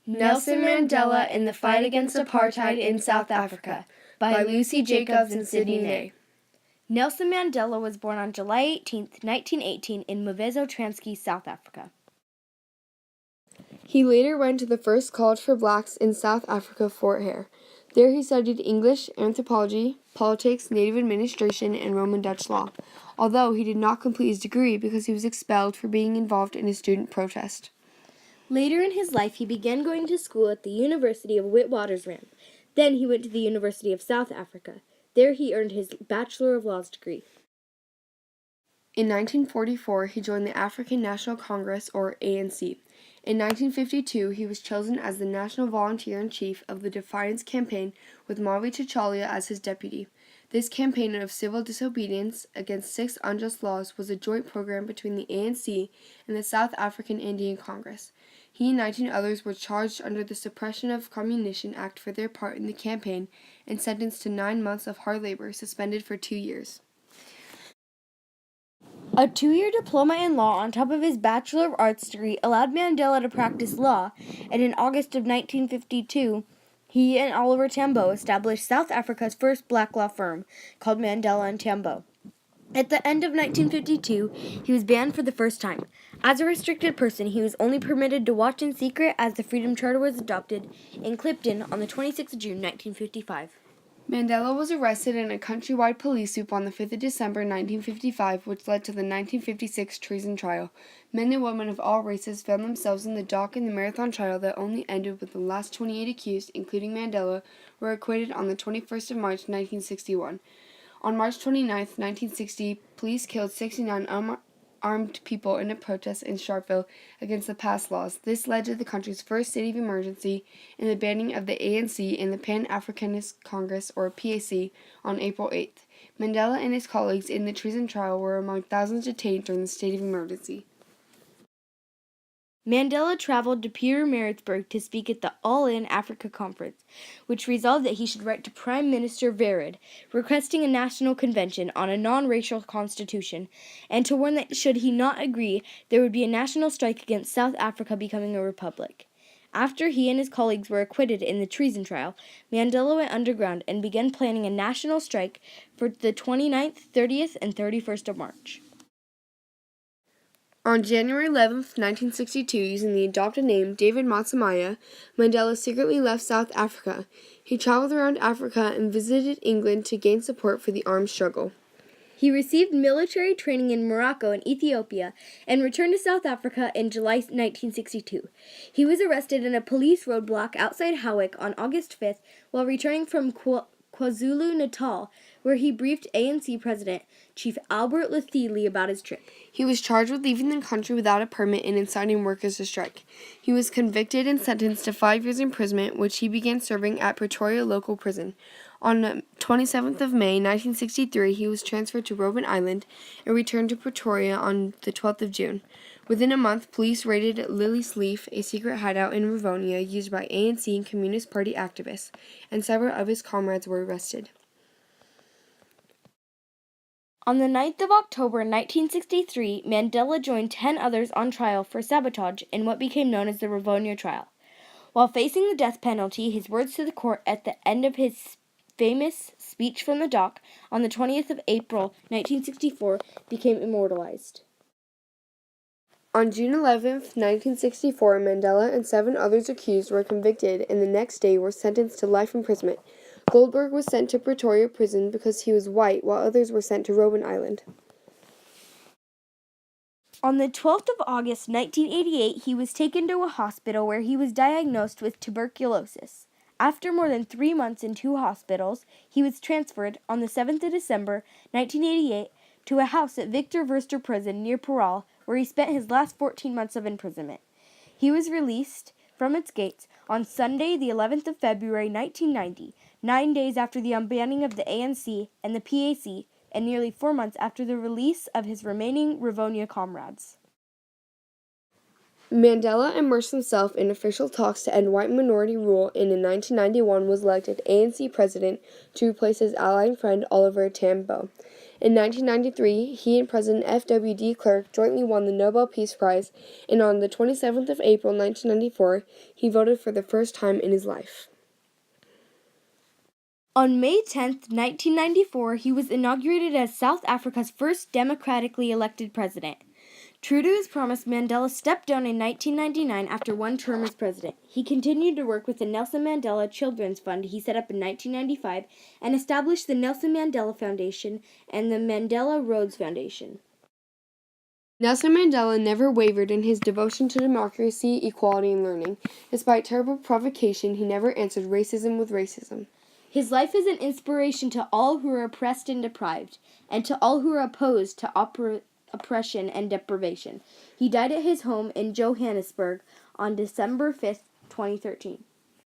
Nelson Mandela in the Fight Against Apartheid in South Africa by Lucy Jacobs and Sydney Ney. Nelson Mandela was born on July 18, 1918 in Mvezo-Transkei, South Africa. He later went to the first college for blacks in South Africa, Fort Hare. There he studied English, anthropology, politics, native administration, and Roman Dutch law, although he did not complete his degree because he was expelled for being involved in a student protest. Later in his life, he began going to school at the University of Witwatersrand. Then he went to the University of South Africa. There he earned his Bachelor of Laws degree. In 1944, he joined the African National Congress, or ANC. In 1952, he was chosen as the National Volunteer-in-Chief of the Defiance Campaign with Mavi Chichalia as his deputy. This campaign of civil disobedience against 6 unjust laws was a joint program between the ANC and the South African Indian Congress. He and 19 others were charged under the Suppression of Communication Act for their part in the campaign and sentenced to 9 months of hard labor, suspended for 2 years. A 2-year diploma in law on top of his Bachelor of Arts degree allowed Mandela to practice law, and in August of 1952, he and Oliver Tambo established South Africa's first black law firm, called Mandela and Tambo. At the end of 1952, he was banned for the first time. As a restricted person, he was only permitted to watch in secret as the Freedom Charter was adopted in Clifton on the 26th of June, 1955. Mandela was arrested in a countrywide police swoop on the 5th of December 1955, which led to the 1956 treason trial. Men and women of all races found themselves in the dock in the marathon trial that only ended with the last 28 accused, including Mandela, were acquitted on the 21st of March 1961. On March 29, 1960, police killed 69 unarmed people in a protest in Sharpeville against the passed laws. This led to the country's first state of emergency and the banning of the ANC and the Pan-Africanist Congress, or PAC, on April 8th. Mandela and his colleagues in the treason trial were among thousands detained during the state of emergency. Mandela traveled to Pietermaritzburg to speak at the All-In Africa Conference, which resolved that he should write to Prime Minister Verwoerd, requesting a national convention on a non-racial constitution, and to warn that should he not agree, there would be a national strike against South Africa becoming a republic. After he and his colleagues were acquitted in the treason trial, Mandela went underground and began planning a national strike for the 29th, 30th, and 31st of March. On January 11, 1962, using the adopted name David Matsamaya, Mandela secretly left South Africa. He traveled around Africa and visited England to gain support for the armed struggle. He received military training in Morocco and Ethiopia and returned to South Africa in July 1962. He was arrested in a police roadblock outside Howick on August 5th while returning from KwaZulu-Natal, where he briefed ANC President Chief Albert Luthuli about his trip. He was charged with leaving the country without a permit and inciting workers to strike. He was convicted and sentenced to 5 years imprisonment, which he began serving at Pretoria Local Prison. On the 27th of May, 1963, he was transferred to Robben Island and returned to Pretoria on the 12th of June. Within a month, police raided Lily's Leaf, a secret hideout in Rivonia used by ANC and Communist Party activists, and several of his comrades were arrested. On the 9th of October 1963, Mandela joined 10 others on trial for sabotage in what became known as the Rivonia trial. While facing the death penalty, his words to the court at the end of his famous speech from the dock on the 20th of April 1964 became immortalized. On June 11, 1964, Mandela and 7 others accused were convicted and the next day were sentenced to life imprisonment. Goldberg was sent to Pretoria Prison because he was white, while others were sent to Robben Island. On the 12th of August 1988, he was taken to a hospital where he was diagnosed with tuberculosis. After more than 3 months in 2 hospitals, he was transferred on the 7th of December 1988 to a house at Victor Verster Prison near Paarl, where he spent his last 14 months of imprisonment. He was released from its gates on Sunday, the 11th of February 1990, 9 days after the unbanning of the ANC and the PAC, and nearly 4 months after the release of his remaining Rivonia comrades. Mandela immersed himself in official talks to end white minority rule and in 1991 was elected ANC president to replace his ally and friend Oliver Tambo. In 1993, he and President F.W. de Klerk jointly won the Nobel Peace Prize, and on the 27th of April 1994, he voted for the first time in his life. On May 10, 1994, he was inaugurated as South Africa's first democratically elected president. True to his promise, Mandela stepped down in 1999 after one term as president. He continued to work with the Nelson Mandela Children's Fund he set up in 1995 and established the Nelson Mandela Foundation and the Mandela Rhodes Foundation. Nelson Mandela never wavered in his devotion to democracy, equality, and learning. Despite terrible provocation, he never answered racism with racism. His life is an inspiration to all who are oppressed and deprived, and to all who are opposed to oppression and deprivation. He died at his home in Johannesburg on December 5th, 2013.